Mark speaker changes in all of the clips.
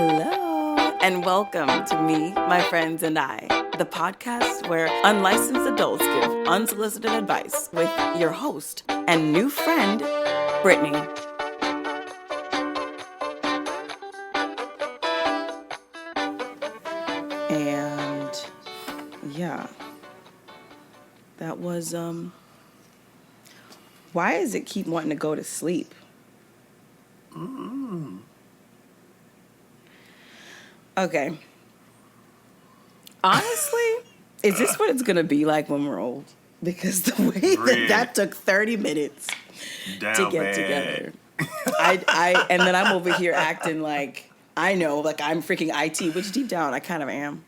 Speaker 1: Hello, and welcome to Me, My Friends, and I, the podcast where unlicensed adults give unsolicited advice with your host and new friend, Brittany. And yeah, that was, why does it keep wanting to go to sleep? Okay. Honestly, is this what it's going to be like when we're old? Because the way that took 30 minutes to get together. And then I'm over here acting like I know, like I'm freaking IT, which deep down I kind of am.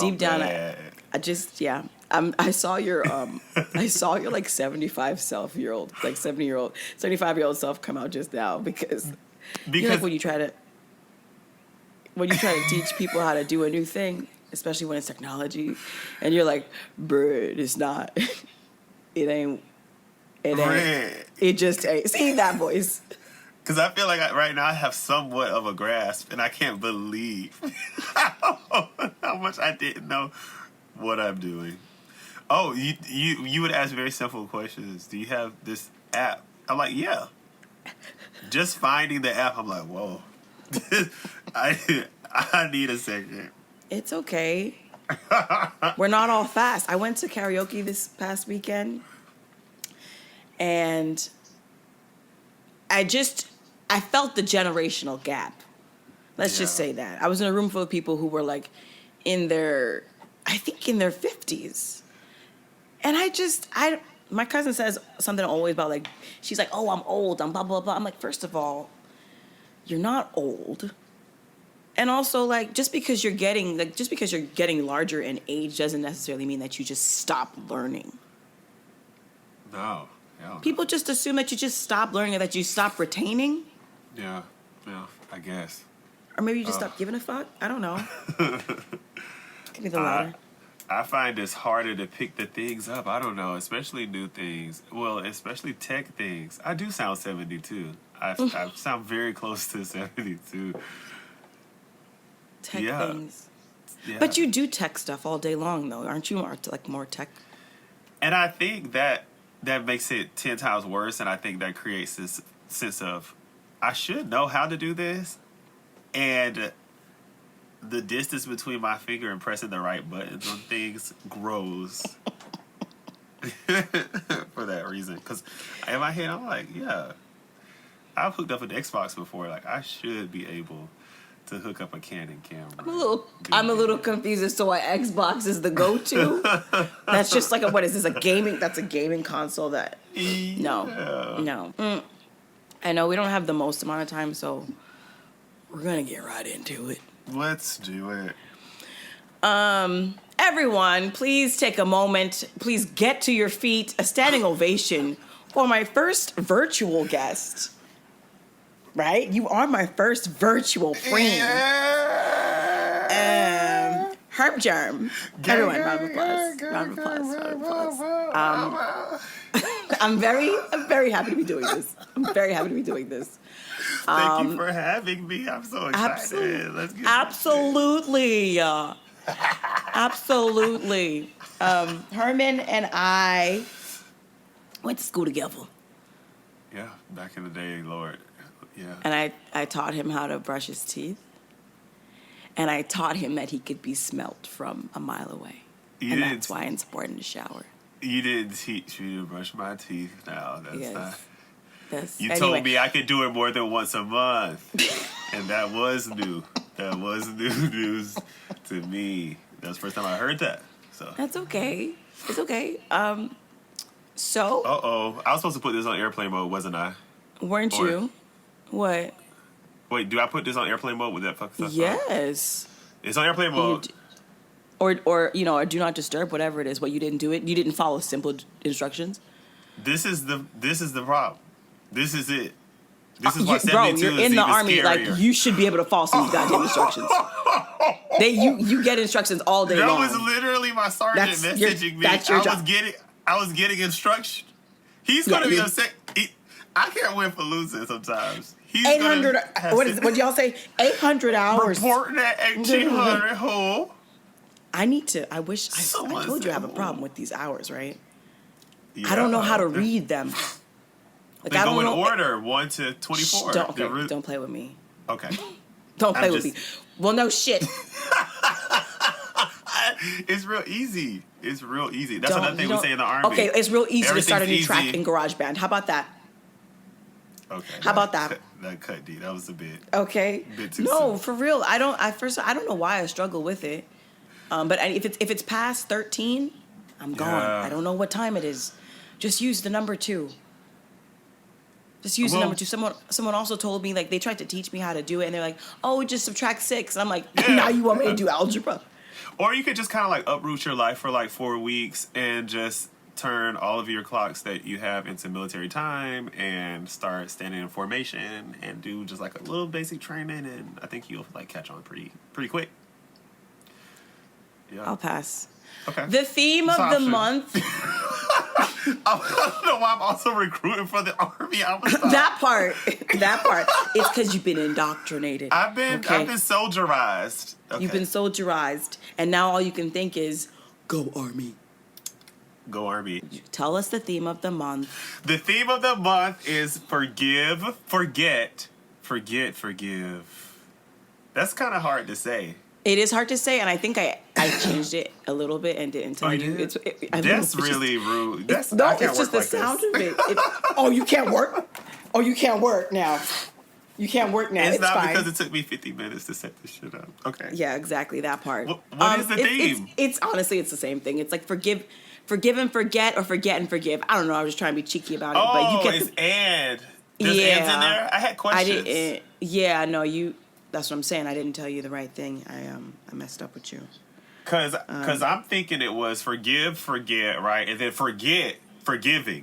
Speaker 1: Deep down, I just, yeah. I saw your like 75-year-old self come out just now because you know, like when you try to teach people how to do a new thing, especially when it's technology, and you're like, bruh, it's not, it ain't, it just ain't. See that voice?
Speaker 2: Because I feel like right now I have somewhat of a grasp, and I can't believe how much I didn't know what I'm doing. Oh, you would ask very simple questions. Do you have this app? I'm like, yeah. Just finding the app, I'm like, whoa. I need a second.
Speaker 1: It's okay. We're not all fast. I went to karaoke this past weekend, and I felt the generational gap. Let's just say that. I was in a room full of people who were like in their 50s. And my cousin says something always about like, she's like, oh, I'm old, I'm blah, blah, blah. I'm like, first of all, you're not old. And also, like, just because you're getting larger in age doesn't necessarily mean that you just stop learning.
Speaker 2: No.
Speaker 1: People just assume that you just stop learning or that you stop retaining.
Speaker 2: Yeah, I guess.
Speaker 1: Or maybe you just stop giving a fuck. I don't know. Give me the latter.
Speaker 2: I find it's harder to pick the things up. I don't know, especially new things. Well, especially tech things. I do sound 72. I sound very close to 72.
Speaker 1: Tech things. Yeah. But you do tech stuff all day long, though. Aren't you more tech?
Speaker 2: And I think that makes it 10 times worse, and I think that creates this sense of, I should know how to do this, and the distance between my finger and pressing the right buttons on things grows for that reason. Because in my head, I'm like, yeah, I've hooked up an Xbox before. Like, I should be able to hook up a Canon camera.
Speaker 1: I'm a little confused as to why Xbox is the go-to. That's just like that's a gaming console that, no. I know we don't have the most amount of time, so we're going to get right into it.
Speaker 2: Let's do it.
Speaker 1: Everyone, please take a moment. Please get to your feet. A standing ovation for my first virtual guest. Right? You are my first virtual friend. Herb Germ. Everyone, round of applause. I'm very happy to be doing this.
Speaker 2: Thank you for having me. I'm so excited. Let's get
Speaker 1: absolutely. Herman and I went to school together.
Speaker 2: Yeah, back in the day, Lord. Yeah.
Speaker 1: And I taught him how to brush his teeth. And I taught him that he could be smelt from a mile away. That's why it's important to shower.
Speaker 2: You didn't teach me to brush my teeth. No, that's not.
Speaker 1: You
Speaker 2: told me I could do it more than once a month. And that was new. That was new news to me. That's the first time I heard that. So
Speaker 1: that's okay. It's okay. So.
Speaker 2: I was supposed to put this on airplane mode, wasn't I?
Speaker 1: Weren't you? What?
Speaker 2: Wait, do I put this on airplane mode with that fuck stuff?
Speaker 1: Yes.
Speaker 2: It's on airplane mode.
Speaker 1: Or or do not disturb, whatever it is. What, you didn't do it? You didn't follow simple instructions?
Speaker 2: This is the problem. This is it. This is why 72
Speaker 1: bro, you're in the army.
Speaker 2: Scarier.
Speaker 1: Like, you should be able to follow some goddamn instructions. You get instructions all day long.
Speaker 2: That was literally my sergeant messaging me.
Speaker 1: That's your job.
Speaker 2: I was getting instruction. He's gonna be upset. I can't win for losing sometimes. He's
Speaker 1: 800.
Speaker 2: gonna
Speaker 1: What y'all say? 800 hours.
Speaker 2: Reporting at 1800 whole.
Speaker 1: I need to. I wish. I told you I have a problem with these hours, right? I don't know how to read them. Like,
Speaker 2: They
Speaker 1: I don't
Speaker 2: go in
Speaker 1: know.
Speaker 2: order 1 to 24.
Speaker 1: Don't play with me.
Speaker 2: Okay.
Speaker 1: Don't play with me. Well, no shit.
Speaker 2: It's real easy. It's real easy. That's another thing we say in the Army.
Speaker 1: Okay, it's real easy to start a new
Speaker 2: easy.
Speaker 1: track in GarageBand. How about that?
Speaker 2: Okay.
Speaker 1: How about that?
Speaker 2: That cut D. That was a bit.
Speaker 1: Okay.
Speaker 2: Bit too
Speaker 1: No,
Speaker 2: soon.
Speaker 1: for real. I don't know why I struggle with it. But if it's past 13, I'm gone.
Speaker 2: Yeah.
Speaker 1: I don't know what time it is. Just use the number 2. Just use the number 2. Someone also told me, like, they tried to teach me how to do it, and they're like, "Oh, just subtract 6." And I'm like, "Now you want me to do algebra?"
Speaker 2: Or you could just kind of like uproot your life for like 4 weeks and just turn all of your clocks that you have into military time and start standing in formation and do just like a little basic training, and I think you'll like catch on pretty quick. Yeah.
Speaker 1: I'll pass.
Speaker 2: Okay.
Speaker 1: The theme of the month.
Speaker 2: I don't know why I'm also recruiting for the Army.
Speaker 1: That part. It's because you've been indoctrinated.
Speaker 2: I've been soldierized. Okay.
Speaker 1: You've been soldierized, and now all you can think is, "Go Army."
Speaker 2: Go Army.
Speaker 1: Tell us the theme of the month.
Speaker 2: The theme of the month is forgive, forget, forgive. That's kind of hard to say.
Speaker 1: It is hard to say, and I think I changed it a little bit and didn't tell you.
Speaker 2: That's really rude.
Speaker 1: It's just the sound of it. Oh, you can't work? Oh, you can't work now. You can't work now.
Speaker 2: It's not
Speaker 1: fine.
Speaker 2: because it took me 50 minutes to set this shit up. Okay.
Speaker 1: Yeah, exactly, that part.
Speaker 2: What is the theme?
Speaker 1: It's honestly, it's the same thing. It's like forgive and forget, or forget and forgive. I don't know. I was just trying to be cheeky about it. But you get
Speaker 2: it's and. There's ands in there? I had questions.
Speaker 1: I didn't. Yeah, no, you... That's what I'm saying. I didn't tell you the right thing. I messed up with you.
Speaker 2: Cause I'm thinking it was forgive, forget, right? And then forgiving.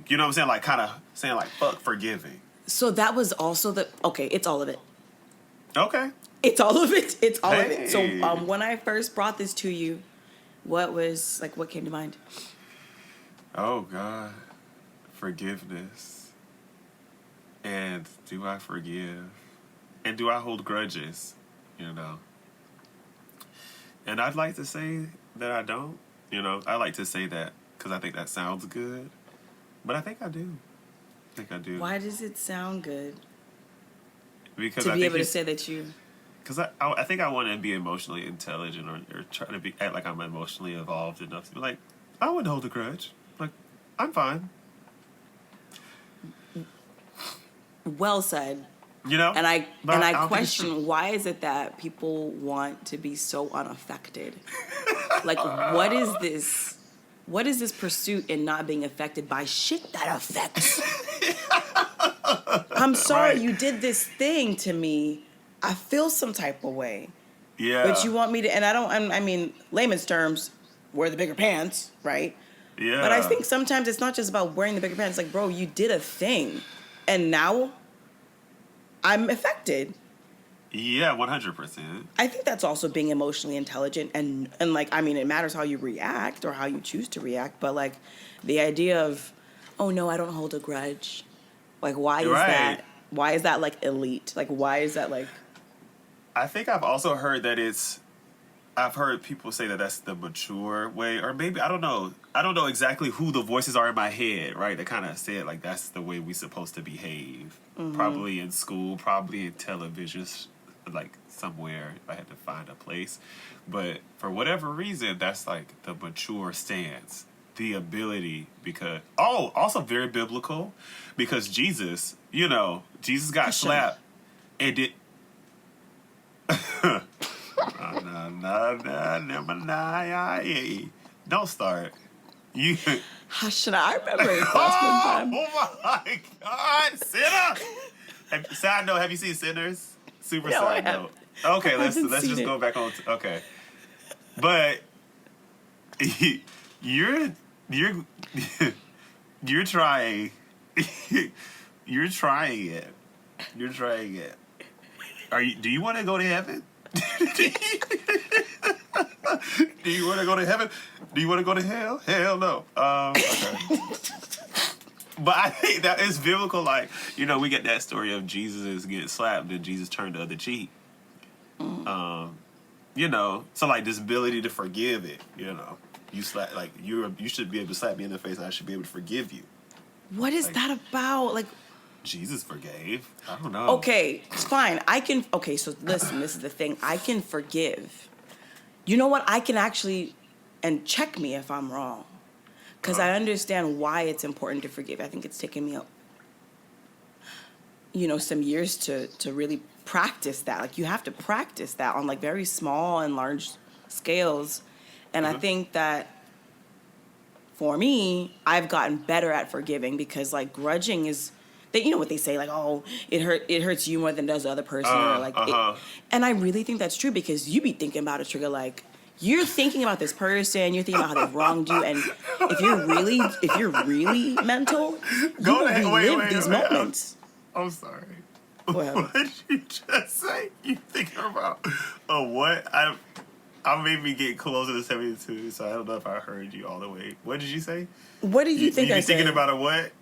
Speaker 2: You know what I'm saying? Like kind of saying like fuck forgiving.
Speaker 1: So that was also it's all of it.
Speaker 2: Okay.
Speaker 1: It's all of it. It's all of it. So when I first brought this to you, what came to mind?
Speaker 2: Oh God. Forgiveness. And do I forgive? And do I hold grudges? You know. And I'd like to say that I don't. You know, I like to say that because I think that sounds good. But I think I do.
Speaker 1: Why does it sound good?
Speaker 2: Because
Speaker 1: to be able to say that you...
Speaker 2: Because I think I want to be emotionally intelligent or try to act like I'm emotionally evolved enough to be like, I wouldn't hold a grudge. Like, I'm fine.
Speaker 1: Well said.
Speaker 2: You know?
Speaker 1: And I question, why is it that people want to be so unaffected? Like, what is this? What is this pursuit in not being affected by shit that affects? I'm sorry you did this thing to me. I feel some type of way.
Speaker 2: Yeah.
Speaker 1: But you want me to, and I mean, layman's terms, wear the bigger pants, right?
Speaker 2: Yeah.
Speaker 1: But I think sometimes it's not just about wearing the bigger pants. Like, bro, you did a thing. And now I'm affected.
Speaker 2: Yeah, 100%.
Speaker 1: I think that's also being emotionally intelligent and like, I mean, it matters how you react or how you choose to react, but like the idea of, oh no, I don't hold a grudge. Like, why is that? Why is that like elite? Like, why is that like?
Speaker 2: I think I've also heard that I've heard people say that that's the mature way, or maybe, I don't know exactly who the voices are in my head, right? That kind of say it like that's the way we're supposed to behave. Mm-hmm. Probably in school, probably in television, like somewhere if I had to find a place. But for whatever reason, that's like the mature stance. The ability, because, also very biblical, because Jesus got slapped and did. Don't start. You.
Speaker 1: Should I remember it? Time.
Speaker 2: Oh my God, Sinner! Side note, have you seen Sinners? Super side note. Okay, let's just go back on. Okay, but you're trying. You're trying it. Do you want to go to heaven? Do you want to go to heaven? Do you want to go to hell? Hell no. Okay. But I think that it's biblical. Like, you know, we get that story of Jesus is getting slapped and Jesus turned the other cheek. You know, so like this ability to forgive it. You know, you slap like you should be able to slap me in the face, and I should be able to forgive you.
Speaker 1: What is
Speaker 2: Like,
Speaker 1: that about? Like,
Speaker 2: Jesus forgave. I don't know.
Speaker 1: okay, it's fine. I can. Okay, so listen. This is the thing. I can forgive. You know what? I can actually, and check me if I'm wrong, because I understand why it's important to forgive. I think it's taken me, some years to really practice that. Like, you have to practice that on like very small and large scales, and I think that for me, I've gotten better at forgiving because like grudging is. You know what they say, like, oh, it hurts you more than it does the other person, or like, and I really think that's true because you be thinking about a trigger, like, you're thinking about this person, you're thinking about how they've wronged you, and if you're really mental, you will relive these moments.
Speaker 2: I'm sorry.
Speaker 1: What
Speaker 2: What did you just say? You thinking about what? I made me get closer to 72, so I don't know if I heard you all the way. What did you say?
Speaker 1: What did you think
Speaker 2: you
Speaker 1: I
Speaker 2: be
Speaker 1: said?
Speaker 2: thinking about a what?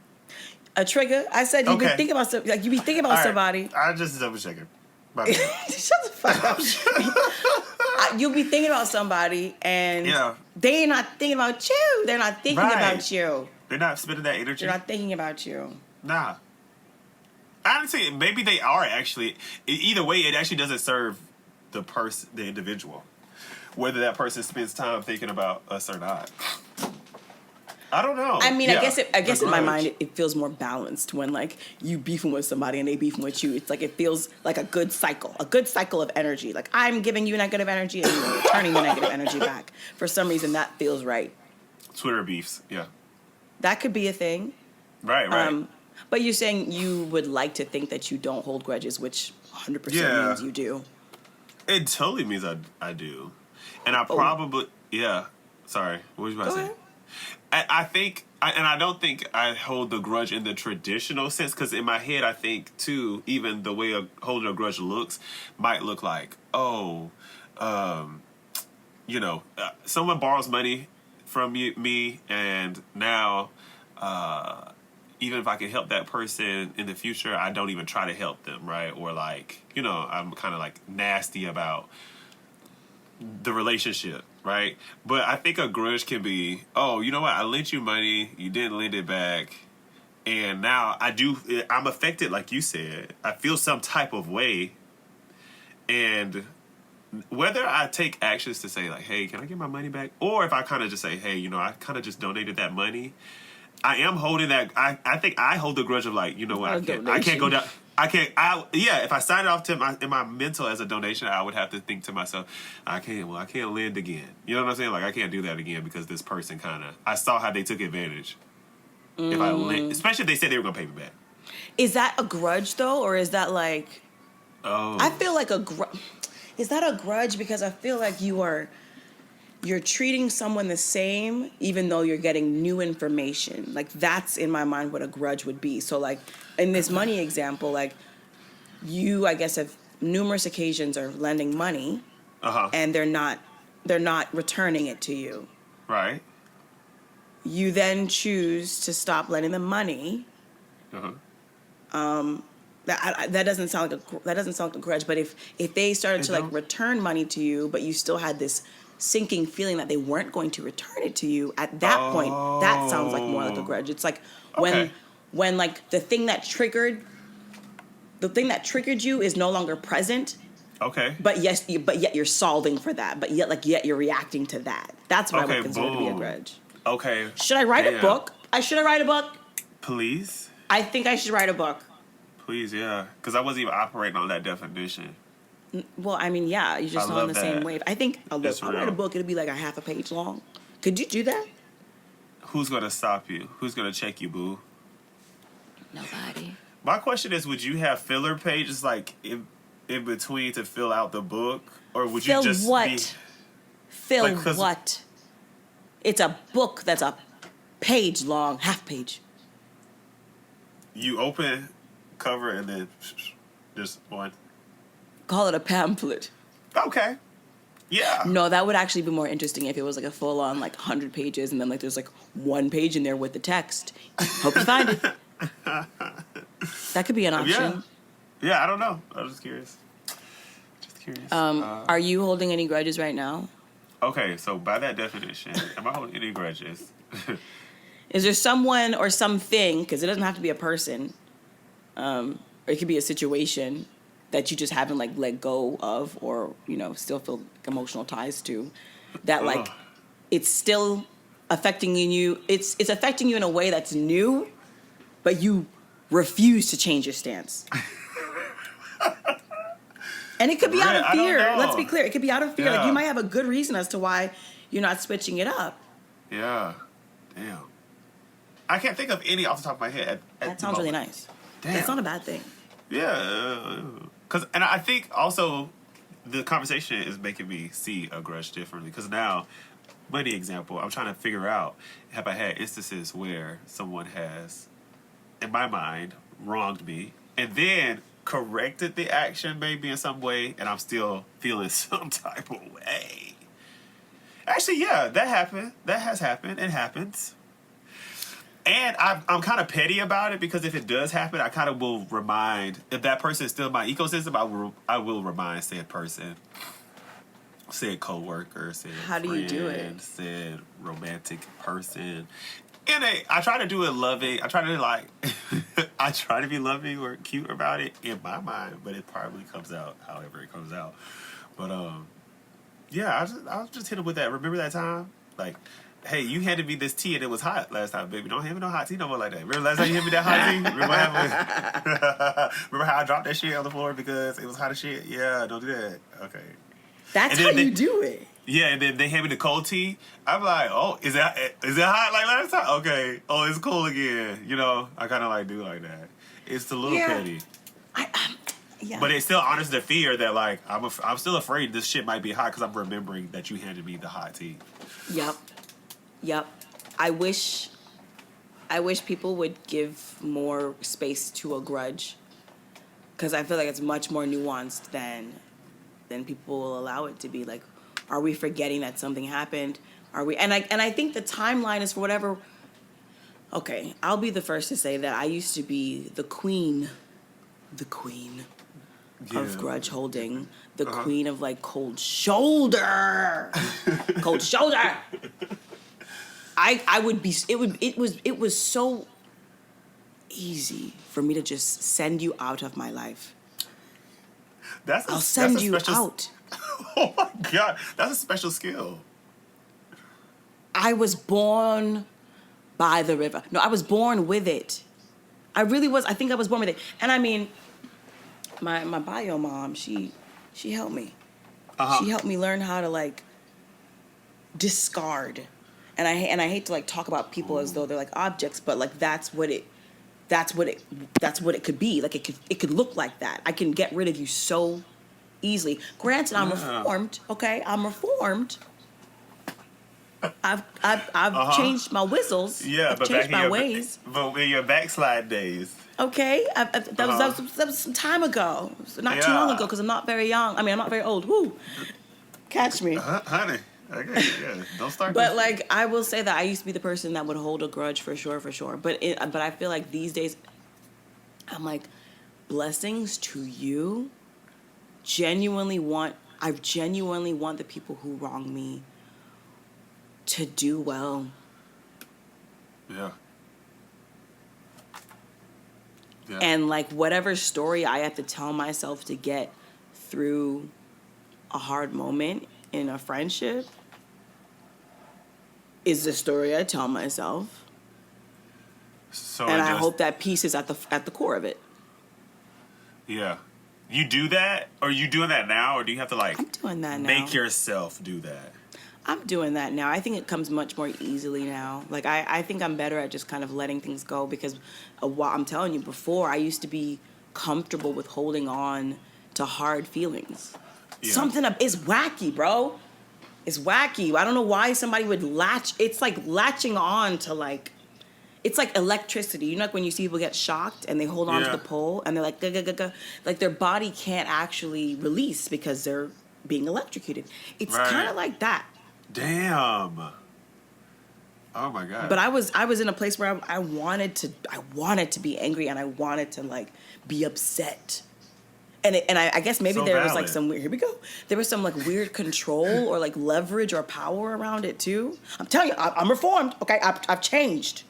Speaker 1: A trigger. I said you be thinking about you be thinking about somebody.
Speaker 2: I just double checking. My bad.
Speaker 1: Shut the fuck up. You'll be thinking about somebody, and they ain't not thinking about you. They're not thinking about you.
Speaker 2: They're not spending that energy.
Speaker 1: They're not thinking about you.
Speaker 2: Nah. Honestly, maybe they are actually. Either way, it actually doesn't serve the person, the individual, whether that person spends time thinking about us or not. I don't know.
Speaker 1: I mean, I guess in my mind, it feels more balanced when like you beefing with somebody and they beefing with you. It's like it feels like a good cycle of energy. Like I'm giving you negative energy and you're returning the negative energy back. For some reason, that feels right.
Speaker 2: Twitter beefs, yeah.
Speaker 1: That could be a thing.
Speaker 2: Right.
Speaker 1: But you're saying you would like to think that you don't hold grudges, which 100% means you do.
Speaker 2: It totally means I do, and I probably Sorry, what was you about to say? I think, and I don't think I hold the grudge in the traditional sense, because in my head I think too, even the way holding a grudge might look like, someone borrows money from me, and now, even if I can help that person in the future, I don't even try to help them, right? Or like, I'm kind of like nasty about the relationship, right? But I think a grudge can be, you know what? I lent you money, you didn't lend it back, and now I'm affected, like you said. I feel some type of way, and whether I take actions to say like, hey, can I get my money back? Or if I kind of just say, hey, I kind of just donated that money, I am holding that. I think I hold the grudge of like, you know what? I can't go down. If I sign it off in my mental as a donation, I would have to think to myself, I can't lend again. You know what I'm saying? Like, I can't do that again because this person I saw how they took advantage. If I lend, especially if they said they were going to pay me back.
Speaker 1: Is that a grudge though? Or is that like, I feel like is that a grudge? Because I feel like you're treating someone the same even though you're getting new information. Like, that's in my mind what a grudge would be. So like in this money example, like you, I guess, have numerous occasions are lending money and they're not returning it to you.
Speaker 2: Right.
Speaker 1: You then choose to stop lending them money. That doesn't sound like a grudge, but if they started to like return money to you, but you still had this sinking feeling that they weren't going to return it to you, at that point, that sounds like more like a grudge. It's like when like the thing that triggered you is no longer present.
Speaker 2: Okay.
Speaker 1: But yet you're solving for that. But yet you're reacting to that. That's what I would consider to be a grudge.
Speaker 2: Okay.
Speaker 1: Should I write a book? Should I write a book?
Speaker 2: Please.
Speaker 1: I think I should write a book.
Speaker 2: Please, yeah, because I wasn't even operating on that definition.
Speaker 1: Well, I mean, yeah, you're just on the same wave. I think I'll write a book. It'll be like a half a page long. Could you do that?
Speaker 2: Who's going to stop you? Who's going to check you, boo?
Speaker 1: Nobody.
Speaker 2: My question is, would you have filler pages like in between to fill out the book? Or would you just
Speaker 1: Fill what? It's a book that's a page long, half page.
Speaker 2: You open, cover, and then just one.
Speaker 1: Call it a pamphlet.
Speaker 2: Okay. Yeah.
Speaker 1: No, that would actually be more interesting if it was like a full on like 100 pages and then like there's like one page in there with the text. Hope you find it. That could be an option.
Speaker 2: Yeah, I don't know. I was just curious. Just curious.
Speaker 1: Are you holding any grudges right now?
Speaker 2: Okay, so by that definition, am I holding any grudges?
Speaker 1: Is there someone or something, because it doesn't have to be a person, or it could be a situation that you just haven't like let go of or, you know, still feel like emotional ties to, that like it's still affecting you. It's affecting you in a way that's new, but you refuse to change your stance. And it could be out of fear. Let's be clear. It could be out of fear. Like you might have a good reason as to why you're not switching it up.
Speaker 2: Yeah. Damn. I can't think of any off the top of my head.
Speaker 1: That sounds really nice.
Speaker 2: Damn.
Speaker 1: It's not a bad thing.
Speaker 2: Yeah. And I think also the conversation is making me see a grudge differently. Because now, money example, I'm trying to figure out, have I had instances where someone has, in my mind, wronged me, and then corrected the action maybe in some way, and I'm still feeling some type of way. Actually, yeah, that happened. That has happened. It happens. And I'm kind of petty about it because if it does happen, I kind of will remind, if that person is still in my ecosystem, I will remind said person, said coworker, said
Speaker 1: How do
Speaker 2: friend,
Speaker 1: you do it?
Speaker 2: said romantic person. I try to do it loving. I try to I try to be loving or cute about it in my mind, but it probably comes out however it comes out. But yeah, I was just hit him with that. Remember that time? Like, hey, you handed me this tea and it was hot last time, baby. Don't hand me no hot tea no more like that. Remember last time you handed me that hot tea? Remember what happened? Remember how I dropped that shit on the floor because it was hot as shit? Yeah, don't do that. Okay.
Speaker 1: That's how you do it.
Speaker 2: Yeah, and then they hand me the cold tea. I'm like, oh, is it hot like last time? Okay. Oh, it's cool again. You know, I kind of like do like that. It's a little petty.
Speaker 1: Yeah.
Speaker 2: But it still honors the fear that like I'm still afraid this shit might be hot because I'm remembering that you handed me the hot tea.
Speaker 1: Yep. I wish people would give more space to a grudge, because I feel like it's much more nuanced than people will allow it to be. Like, are we forgetting that something happened? Are we? And I think the timeline is for whatever. Okay, I'll be the first to say that I used to be the queen of grudge holding, the queen of like cold shoulder. Cold shoulder. I would be. It was so easy for me to just send you out of my life. I'll send you out.
Speaker 2: Oh my God, that's a special skill.
Speaker 1: I was born by the river. No, I was born with it. I really was. I think I was born with it. And I mean, my bio mom, she helped me. She helped me learn how to like discard. And I hate to like talk about people as though they're like objects, but like that's what it could be. Like it could look like that. I can get rid of you so easily. Granted, I'm reformed. Okay, I'm reformed. I've changed my whistles.
Speaker 2: Yeah,
Speaker 1: I've
Speaker 2: but
Speaker 1: changed
Speaker 2: back
Speaker 1: my ways.
Speaker 2: But in your backslide days.
Speaker 1: Okay, that was some time ago. Not too long ago, because I'm not very young. I mean, I'm not very old. Woo, catch me,
Speaker 2: honey. Okay, yeah, don't start.
Speaker 1: But like, I will say that I used to be the person that would hold a grudge for sure. But I feel like these days, I'm like, blessings to you. I genuinely want the people who wrong me to do well.
Speaker 2: Yeah.
Speaker 1: And like whatever story I have to tell myself to get through a hard moment in a friendship is the story I tell myself. And I hope that peace is at the core of it.
Speaker 2: Yeah. You do that? Or are you doing that now? Or do you have to like...
Speaker 1: I'm doing that now.
Speaker 2: Make yourself do that?
Speaker 1: I'm doing that now. I think it comes much more easily now. Like, I think I'm better at just kind of letting things go because I'm telling you, before, I used to be comfortable with holding on to hard feelings. Yeah. Something is wacky, bro. It's wacky. I don't know why somebody would latch. It's like latching on to like... It's like electricity. You know, like when you see people get shocked and they hold on to the pole and they're like, like their body can't actually release because they're being electrocuted. It's
Speaker 2: Right.
Speaker 1: kind of like that.
Speaker 2: Damn. Oh my God.
Speaker 1: But I was in a place where I wanted to be angry, and I wanted to like be upset. And I guess maybe
Speaker 2: So
Speaker 1: there was like
Speaker 2: valid.
Speaker 1: some weird, here we go. There was some like weird control or like leverage or power around it too. I'm telling you, I'm reformed. Okay, I've changed.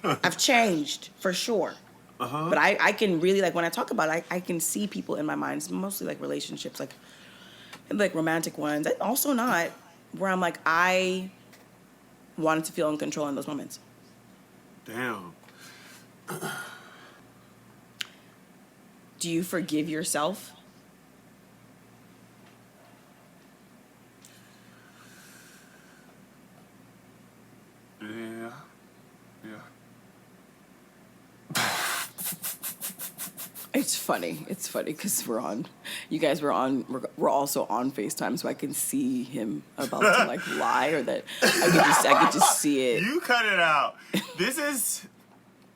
Speaker 1: I've changed for sure.
Speaker 2: Uh-huh.
Speaker 1: But I can really, like, when I talk about it, I can see people in my mind. It's mostly like relationships, like romantic ones, and also not, where I'm like, I wanted to feel in control in those moments.
Speaker 2: Damn.
Speaker 1: Do you forgive yourself?
Speaker 2: Yeah. Yeah.
Speaker 1: It's funny. It's funny because we're also on FaceTime, so I can see him about to like lie, or that I could just see it.
Speaker 2: You cut it out. This is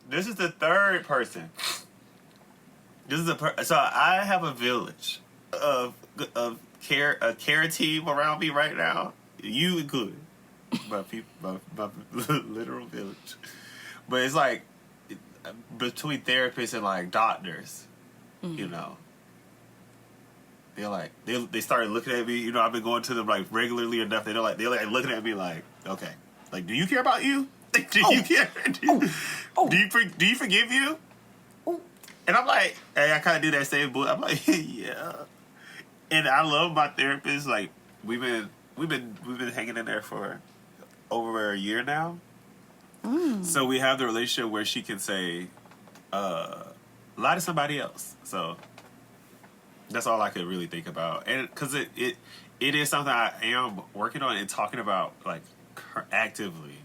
Speaker 2: the third person. So I have a village of a care team around me right now. You included, my literal village. But it's like between therapists and like doctors, you know. They're like they started looking at me. You know, I've been going to them like regularly enough. They're like looking at me like, okay, like, do you care about you? Do you care? Do you forgive you? And I'm like, hey, I kind of do that same bull. I'm like, yeah. And I love my therapist. Like, we've been hanging in there for over a year now. So we have the relationship where she can say, lie to somebody else. So that's all I could really think about. And because it is something I am working on and talking about, like, actively.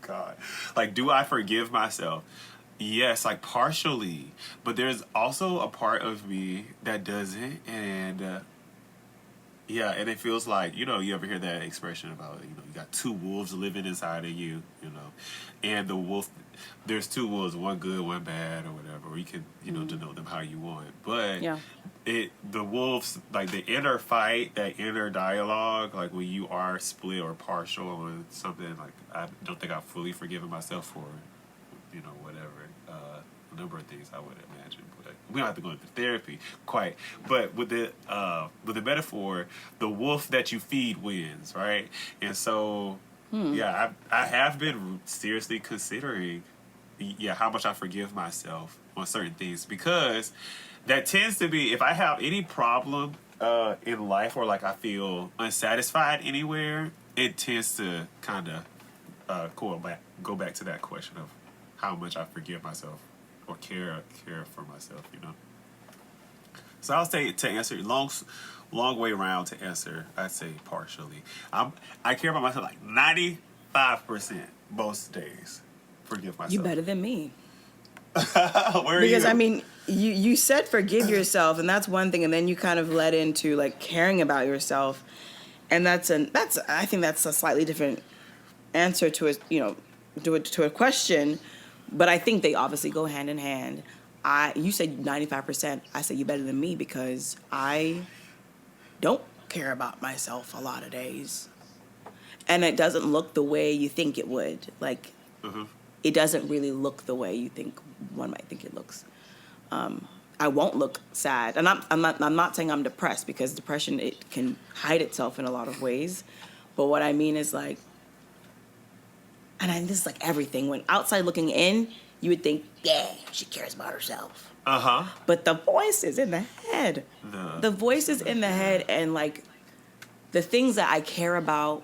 Speaker 2: God. Like, do I forgive myself? Yes, like partially, but there's also a part of me that doesn't, and yeah, and it feels like, you know, you ever hear that expression about, you know, you got two wolves living inside of you, you know, and the wolf, there's two wolves, one good, one bad, or whatever, or you can, you know, denote them how you want, but
Speaker 1: Yeah.
Speaker 2: the wolves, like the inner fight, that inner dialogue, like when you are split or partial on something, like I don't think I've fully forgiven myself for, you know, whatever. A number of things I would imagine, but we don't have to go into therapy quite. But with the metaphor, the wolf that you feed wins, right? And so, yeah, I have been seriously considering, how much I forgive myself on certain things, because that tends to be, if I have any problem in life, or like I feel unsatisfied anywhere, it tends to kind of go back to that question of how much I forgive myself or care for myself, you know. So I'll say, to answer long way around to answer, I'd say partially. I care about myself like 95% most days. Forgive myself.
Speaker 1: You better than me.
Speaker 2: Where are
Speaker 1: Because
Speaker 2: you?
Speaker 1: I mean, you said forgive yourself, and that's one thing, and then you kind of led into like caring about yourself, and I think that's a slightly different answer to a question, but I think they obviously go hand in hand. You said 95%. I say you better than me, because I don't care about myself a lot of days, and it doesn't look the way you think it would. Like, it doesn't really look the way you think one might think it looks. I won't look sad, and I'm not saying I'm depressed, because depression, it can hide itself in a lot of ways. But what I mean is, like, this is like everything. When outside looking in, you would think, yeah, she cares about herself. But the voice is in the head. The voice is in the head, and like the things that I care about,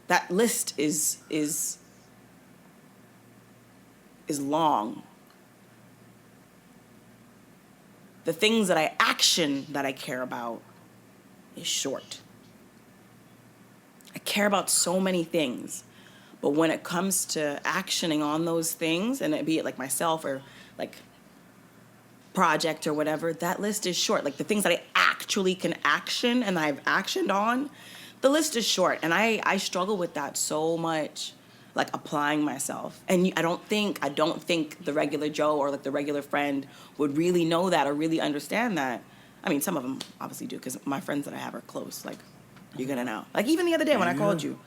Speaker 1: that list is long. The things that I care about is short. I care about so many things, but when it comes to actioning on those things, and it be it like myself or like project or whatever, that list is short. Like the things that I actually can action and I've actioned on, the list is short, and I struggle with that so much, like applying myself. And I don't think the regular Joe or like the regular friend would really know that or really understand that. I mean, some of them obviously do, because my friends that I have are close. Like, you're gonna know. Like, even the other day when I called you,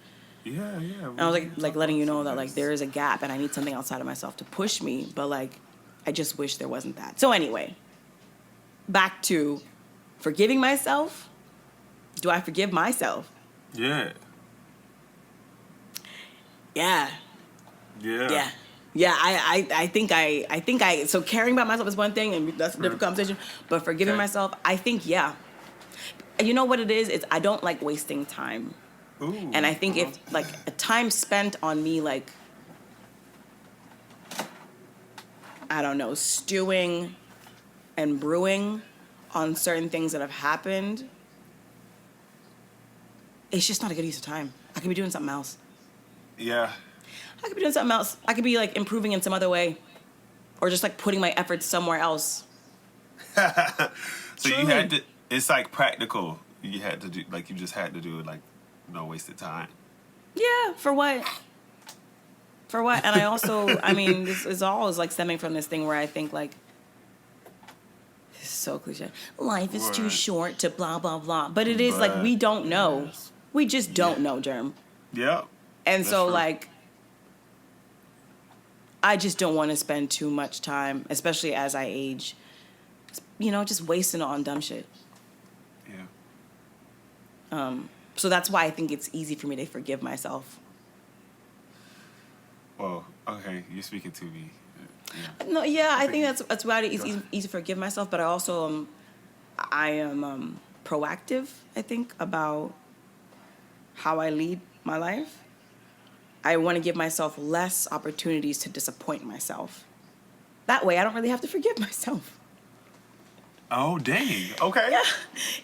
Speaker 2: Yeah.
Speaker 1: and I was like letting you know that like there is a gap and I need something outside of myself to push me, but like I just wish there wasn't that. So anyway, back to forgiving myself. Do I forgive myself?
Speaker 2: Yeah.
Speaker 1: Yeah.
Speaker 2: Yeah.
Speaker 1: Yeah, I think I so caring about myself is one thing, and that's a different conversation, but forgiving myself, I think, yeah. You know what it is? It's I don't like wasting time.
Speaker 2: Ooh,
Speaker 1: And I think if like a time spent on me, like, I don't know, stewing and brewing on certain things that have happened, it's just not a good use of time. I could be doing something else.
Speaker 2: Yeah.
Speaker 1: I could be doing something else. I could be like improving in some other way, or just like putting my efforts somewhere else.
Speaker 2: So
Speaker 1: Truly.
Speaker 2: you had to. It's like practical. You had to do like you just had to do it like no wasted time.
Speaker 1: Yeah, for what? For what? And I also, I mean, this is all is like stemming from this thing where I think like, this is so cliche. Life is too
Speaker 2: Right.
Speaker 1: short to blah, blah, blah. But it is like,
Speaker 2: But,
Speaker 1: we don't know.
Speaker 2: yes.
Speaker 1: We just don't know, Germ.
Speaker 2: Yep.
Speaker 1: And
Speaker 2: That's
Speaker 1: so
Speaker 2: true.
Speaker 1: like, I just don't want to spend too much time, especially as I age, you know, just wasting it on dumb shit.
Speaker 2: Yeah.
Speaker 1: So that's why I think it's easy for me to forgive myself.
Speaker 2: Well, okay, you're speaking to me. Yeah.
Speaker 1: No, yeah, I think that's why it's easy to forgive myself, but I also I am proactive, I think, about how I lead my life. I want to give myself less opportunities to disappoint myself. That way, I don't really have to forgive myself.
Speaker 2: Oh, dang. Okay.
Speaker 1: Yeah.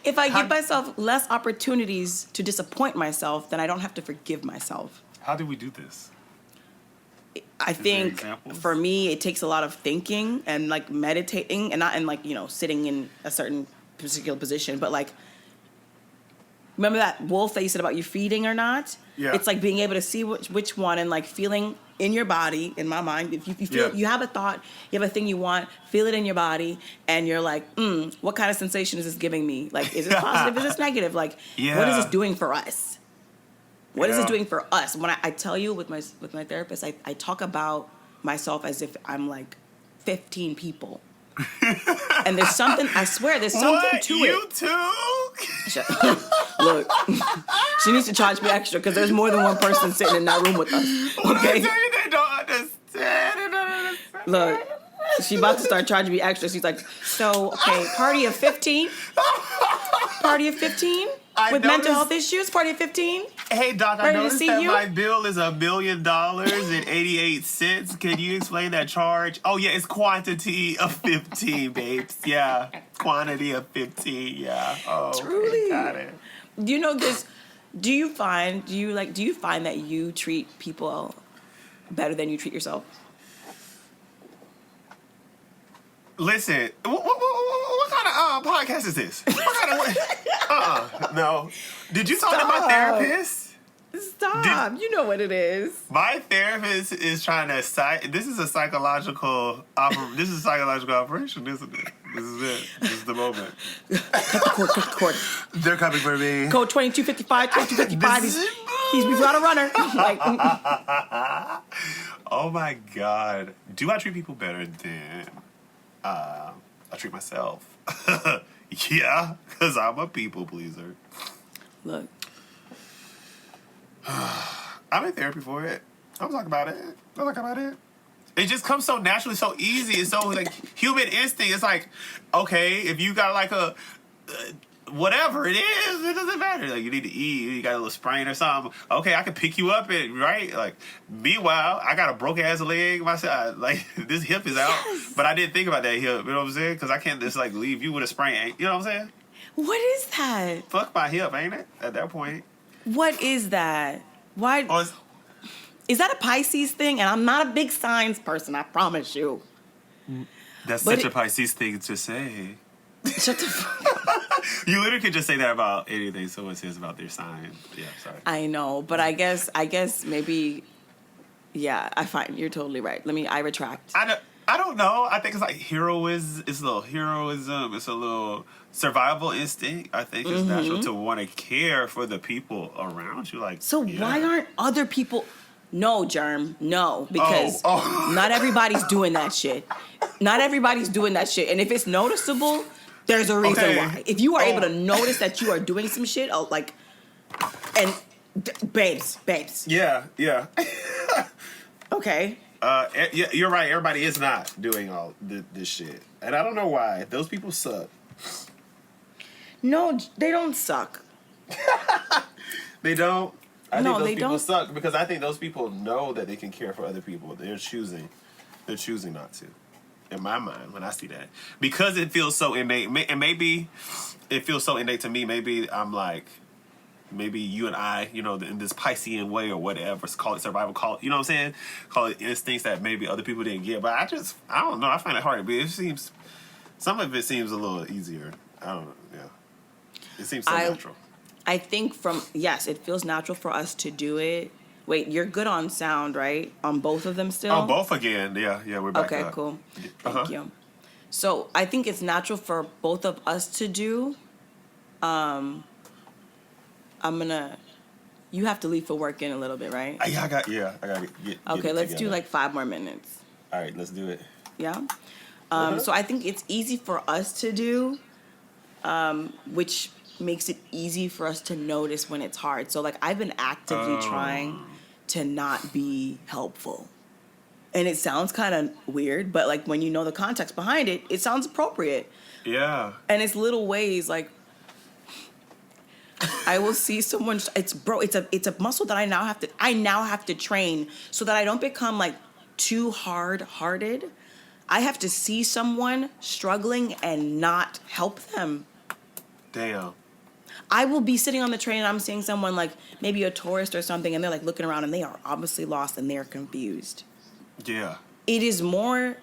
Speaker 1: If I
Speaker 2: How-
Speaker 1: give myself less opportunities to disappoint myself, then I don't have to forgive myself.
Speaker 2: How do we do this?
Speaker 1: I
Speaker 2: there
Speaker 1: think
Speaker 2: examples?
Speaker 1: for me, it takes a lot of thinking and like meditating, and not in like, you know, sitting in a certain particular position, but like, remember that wolf that you said about you feeding or not?
Speaker 2: Yeah.
Speaker 1: It's like being able to see which one, and like feeling in your body, in my mind, if you feel,
Speaker 2: Yeah.
Speaker 1: you have a thought, you have a thing you want, feel it in your body, and you're like, what kind of sensation is this giving me? Like, is this positive? Is this negative? Like, what is
Speaker 2: Yeah.
Speaker 1: this doing for us? What is
Speaker 2: Yeah.
Speaker 1: it doing for us? When I tell you with my therapist, I talk about myself as if I'm like 15 people. And there's something, I swear, there's something
Speaker 2: What?
Speaker 1: to
Speaker 2: You
Speaker 1: it.
Speaker 2: too?
Speaker 1: Look, she needs to charge me extra because there's more than one person sitting in that room with us.
Speaker 2: When I
Speaker 1: Okay?
Speaker 2: tell you they don't understand. They don't understand.
Speaker 1: Look, she about to start charging me extra. She's like, so, okay, party of 15? Party of 15?
Speaker 2: I
Speaker 1: With mental
Speaker 2: noticed-
Speaker 1: health issues? Party of 15?
Speaker 2: Hey, Doc, I
Speaker 1: Ready to
Speaker 2: noticed
Speaker 1: see
Speaker 2: that
Speaker 1: you?
Speaker 2: my bill is $1 million and 88 cents. Can you explain that charge? Oh, yeah, it's quantity of 15, babes. Yeah, quantity of 15, yeah. Oh, okay,
Speaker 1: Truly.
Speaker 2: got it.
Speaker 1: Do you know this? Do you find that you treat people better than you treat yourself?
Speaker 2: Listen, what kind of podcast is this? What kind of no. Did you talk to my
Speaker 1: Stop.
Speaker 2: therapist?
Speaker 1: Stop. You know what it is.
Speaker 2: My therapist is trying to this is a psychological operation, isn't it? This is it. This is the moment.
Speaker 1: Cut the cord.
Speaker 2: They're coming for me.
Speaker 1: Code 2255, 2255.
Speaker 2: This is-
Speaker 1: He's got a runner. Like,
Speaker 2: Oh my God. Do I treat people better than I treat myself? Yeah, because I'm a people pleaser.
Speaker 1: look,
Speaker 2: I'm in therapy for it. I'm talking about it. It just comes so naturally, so easy. It's so like human instinct. It's like, okay, if you got like a whatever it is, it doesn't matter. Like you need to eat, you got a little sprain or something. Okay, I can pick you up, right? Like, meanwhile, I got a broke ass leg myself. Like this hip is out, but I didn't think about that hip. You know what I'm saying? Because I can't just like leave you with a sprain. You know what I'm saying?
Speaker 1: what is that?
Speaker 2: Fuck my hip, ain't it? At that point.
Speaker 1: What is that? Why?
Speaker 2: Or it's-
Speaker 1: Is that a Pisces thing? And I'm not a big signs person, I promise you.
Speaker 2: That's
Speaker 1: But
Speaker 2: such a
Speaker 1: it-
Speaker 2: Pisces thing to say.
Speaker 1: Shut the fuck up.
Speaker 2: You literally could just say that about anything someone says about their sign. Yeah, sorry.
Speaker 1: I know, but I guess maybe, yeah, I find you're totally right. I retract.
Speaker 2: I I don't know. I think it's like heroism. It's a little heroism. It's a little survival instinct. I think it's natural to want to care for the people around you. Like,
Speaker 1: So why aren't other people? No, Germ, no, because not everybody's doing that shit. Not everybody's doing that shit, and if it's noticeable, there's a reason why. If you are able to notice that you are doing some shit, like, and babes.
Speaker 2: Yeah.
Speaker 1: Okay.
Speaker 2: Yeah, you're right. Everybody is not doing all this shit, and I don't know why. Those people suck.
Speaker 1: No, they don't suck.
Speaker 2: They don't. I think those people
Speaker 1: don't.
Speaker 2: suck because I think those people know that they can care for other people. They're choosing not to. In my mind, when I see that, because it feels so innate, and maybe it feels so innate to me. Maybe I'm like, maybe you and I, in this Piscean way or whatever, call it survival, call it, you know what I'm saying? Call it instincts that maybe other people didn't get. But I don't know. I find it hard. But some of it seems a little easier. I don't know. Yeah, it seems so natural.
Speaker 1: I think it feels natural for us to do it. Wait, you're good on sound, right? On both of them still?
Speaker 2: Oh, both again. Yeah, we're back up.
Speaker 1: Okay, cool. Thank you. So I think it's natural for both of us to do. You have to leave for work in a little bit, right?
Speaker 2: I got to get
Speaker 1: Okay, let's
Speaker 2: together.
Speaker 1: do like 5 more minutes.
Speaker 2: All right, let's do it.
Speaker 1: Yeah? So I think it's easy for us to do, which makes it easy for us to notice when it's hard. So, like, I've been actively trying to not be helpful. And it sounds kind of weird, but, like, when you know the context behind it, it sounds appropriate.
Speaker 2: Yeah.
Speaker 1: And it's little ways, like, I will see someone, it's a muscle that I now have to train so that I don't become, like, too hard-hearted. I have to see someone struggling and not help them.
Speaker 2: Damn.
Speaker 1: I will be sitting on the train and I'm seeing someone, like, maybe a tourist or something, and they're, like, looking around and they are obviously lost and they're confused.
Speaker 2: Yeah.
Speaker 1: It is more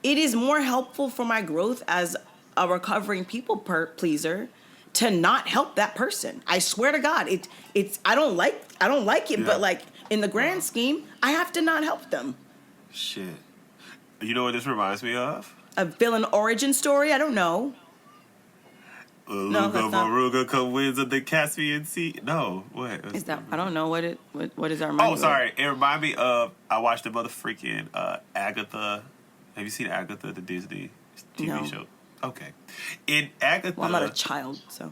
Speaker 1: helpful for my growth as a recovering people pleaser to not help that person. I swear to God, I don't like it, but, like, in the grand scheme, I have to not help them.
Speaker 2: Shit. You know what this reminds me of?
Speaker 1: A villain origin story? I don't know.
Speaker 2: Luga Maruga come winds of the Caspian Sea. No, what
Speaker 1: is that? I don't know what is that remind me of?
Speaker 2: Sorry. It reminded me of, I watched the motherfreaking Agatha. Have you seen Agatha, the Disney TV show? Okay. In Agatha.
Speaker 1: Well, I'm not a child, so.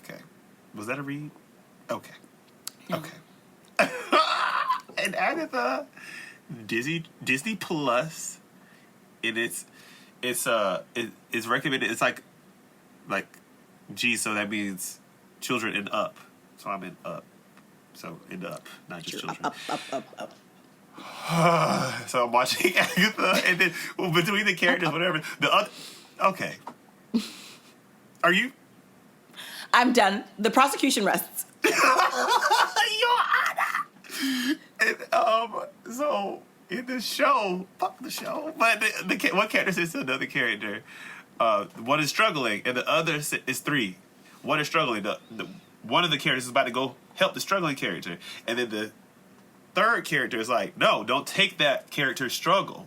Speaker 2: Okay. Was that a read? Okay.
Speaker 1: No.
Speaker 2: Okay. In Agatha, Disney Plus, and it's recommended. It's like G, so that means children in up. So I'm in up. So in up, not just children.
Speaker 1: Up.
Speaker 2: So I'm watching Agatha, and then between the characters, whatever. The other. Okay. Are you?
Speaker 1: I'm done. The prosecution rests.
Speaker 2: Your Honor. And so in the show, fuck the show. But the one character says to another character, one is struggling, and the other is three. One is struggling. The one of the characters is about to go help the struggling character, and then the third character is like, no, don't take that character's struggle.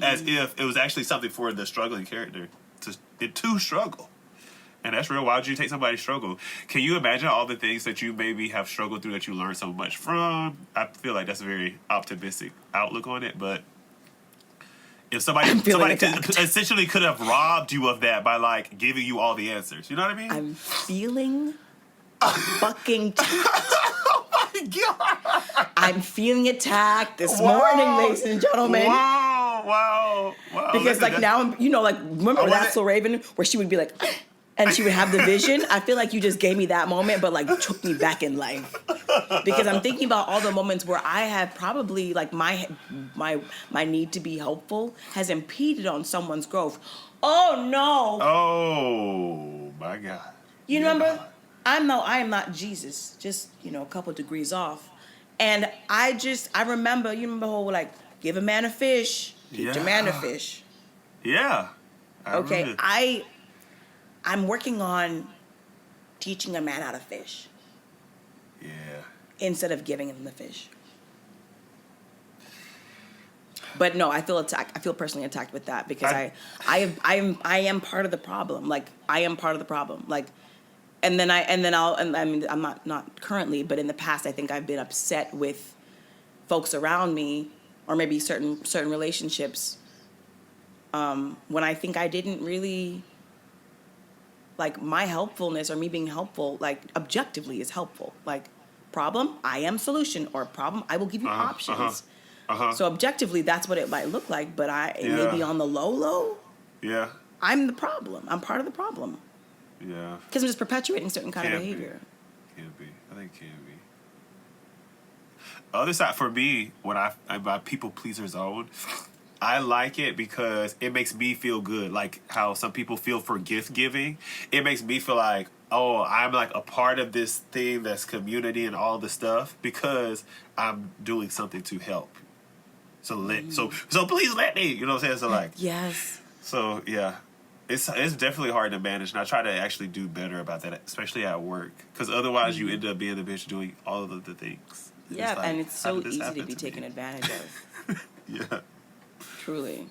Speaker 2: As if it was actually something for the struggling character to struggle. And that's real. Why would you take somebody's struggle? Can you imagine all the things that you maybe have struggled through that you learned so much from? I feel like that's a very optimistic outlook on it, but if somebody essentially could have robbed you of that by, like, giving you all the answers. You know what I mean?
Speaker 1: I'm feeling fucking
Speaker 2: oh my God.
Speaker 1: I'm feeling attacked this morning, ladies and gentlemen.
Speaker 2: Wow.
Speaker 1: Because, like, now, remember That's So Raven, where she would be like, and she would have the vision? I feel like you just gave me that moment, but, like, took me back in life. Because I'm thinking about all the moments where I have probably, like, my need to be helpful has impeded on someone's growth. Oh, no.
Speaker 2: Oh, my God.
Speaker 1: You remember? I am not Jesus, just, a couple degrees off. And I remember, you remember the whole, like, give a man a fish, teach a man a fish.
Speaker 2: Yeah.
Speaker 1: Okay, I'm working on teaching a man how to fish.
Speaker 2: Yeah.
Speaker 1: Instead of giving him the fish. But no, I feel attacked. I feel personally attacked with that because I am part of the problem. Like I am part of the problem. Like, and I mean I'm not currently, but in the past I think I've been upset with folks around me or maybe certain relationships when I think I didn't really, like, my helpfulness or me being helpful, like, objectively is helpful. Like, problem, I am solution, or problem, I will give you options. So objectively, that's what it might look like, but maybe on the low,
Speaker 2: Yeah.
Speaker 1: I'm the problem. I'm part of the problem.
Speaker 2: Yeah.
Speaker 1: Because I'm just perpetuating certain kind of behavior.
Speaker 2: Can be. I think can be. Other side, for me, when I'm my people pleaser zone, I like it because it makes me feel good. Like how some people feel for gift giving. It makes me feel like, oh, I'm like a part of this thing that's community and all the stuff because I'm doing something to help. So please let me. You know what I'm saying? So like
Speaker 1: Yes.
Speaker 2: So yeah. It's definitely hard to manage, and I try to actually do better about that, especially at work. Because otherwise, you end up being the bitch doing all of the things.
Speaker 1: Yeah,
Speaker 2: like,
Speaker 1: and it's so easy to be taken advantage of.
Speaker 2: Yeah.
Speaker 1: Truly.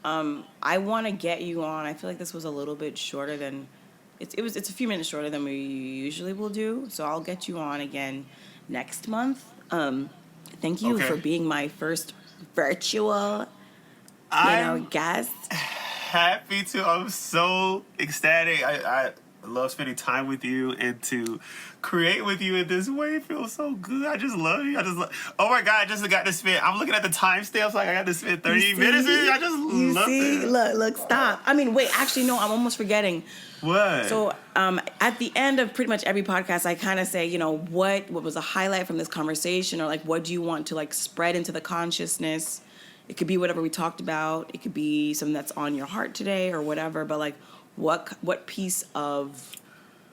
Speaker 1: I want to get you on. I feel like this was a little bit shorter than it's a few minutes shorter than we usually will do. So I'll get you on again next month. Thank you for being my first virtual, guest.
Speaker 2: Happy to. I'm so ecstatic. I love spending time with you and to create with you in this way. It feels so good. I just love you. Oh my God, I just got to spend. I'm looking at the timestamps like I got to spend 30 minutes with you. I just love it.
Speaker 1: Look, stop. I mean, wait, actually, no, I'm almost forgetting.
Speaker 2: What?
Speaker 1: So at the end of pretty much every podcast, I kind of say, what was a highlight from this conversation, or like, what do you want to like spread into the consciousness? It could be whatever we talked about. It could be something that's on your heart today or whatever. But like, what piece of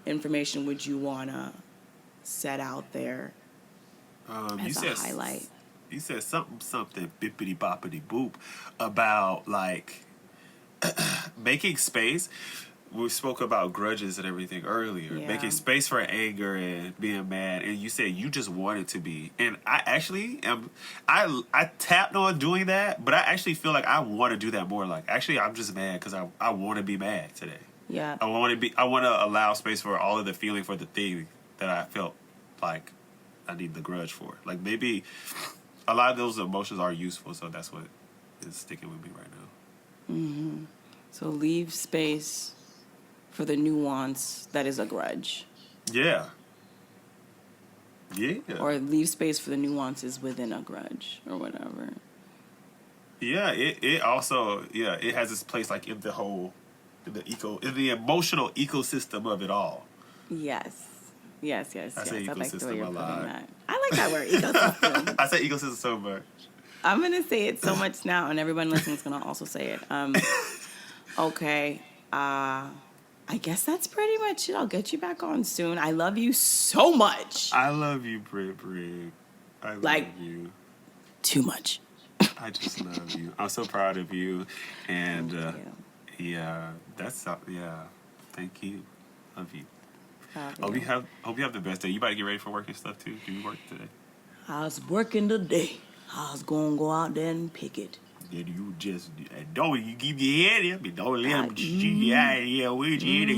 Speaker 1: information would you want to set out there as a highlight?
Speaker 2: You said something bippity boppity boop about like making space. We spoke about grudges and everything earlier, making space for anger and being mad, and you said you just wanted to be. And I actually am. I tapped on doing that, but I actually feel like I want to do that more. Like actually, I'm just mad because I want to be mad today.
Speaker 1: Yeah.
Speaker 2: I want to allow space for all of the feeling for the thing that I felt like I need the grudge for. Like maybe a lot of those emotions are useful, so that's what is sticking with me right now.
Speaker 1: Mm-hmm. So leave space for the nuance that is a grudge.
Speaker 2: Yeah. Yeah.
Speaker 1: Or leave space for the nuances within a grudge or whatever.
Speaker 2: Yeah, it also, it has its place like in the whole, in the emotional ecosystem of it all.
Speaker 1: Yes. I
Speaker 2: say
Speaker 1: like the way
Speaker 2: ecosystem
Speaker 1: you're
Speaker 2: a
Speaker 1: putting
Speaker 2: lot.
Speaker 1: that. I like that word, ecosystem.
Speaker 2: I say ecosystem so much.
Speaker 1: I'm going to say it so much now, and everyone listening is going to also say it. Okay. I guess that's pretty much it. I'll get you back on soon. I love you so much.
Speaker 2: I love you, Brit. I love you.
Speaker 1: Too much.
Speaker 2: I just love you. I'm so proud of you. And,
Speaker 1: Thank you.
Speaker 2: Thank you. Love you.
Speaker 1: Love you.
Speaker 2: Hope you have the best day. You about to get ready for work and stuff, too? Do you work today?
Speaker 1: I was working today. I was going to go out there and pick it.
Speaker 2: Then you just you keep your head up, but don't let them shoot you out of here with you. And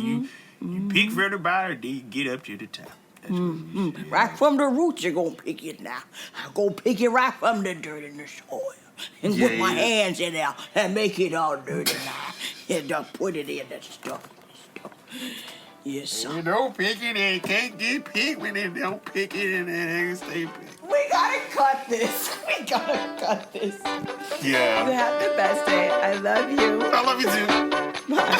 Speaker 2: you pick from the bottom, then you get up to the top. That's what you
Speaker 1: Right from the roots, you're going to pick it now. I'm going to pick it right from the dirt and the soil. And put my hands in there and make it all dirty now. And don't put it in the stuff. Yes, sir.
Speaker 2: You don't pick it, it can't get picked when they don't pick it and it stay picked.
Speaker 1: We gotta cut this.
Speaker 2: Yeah.
Speaker 1: You have the best day. I love you.
Speaker 2: I love you too.
Speaker 1: Bye.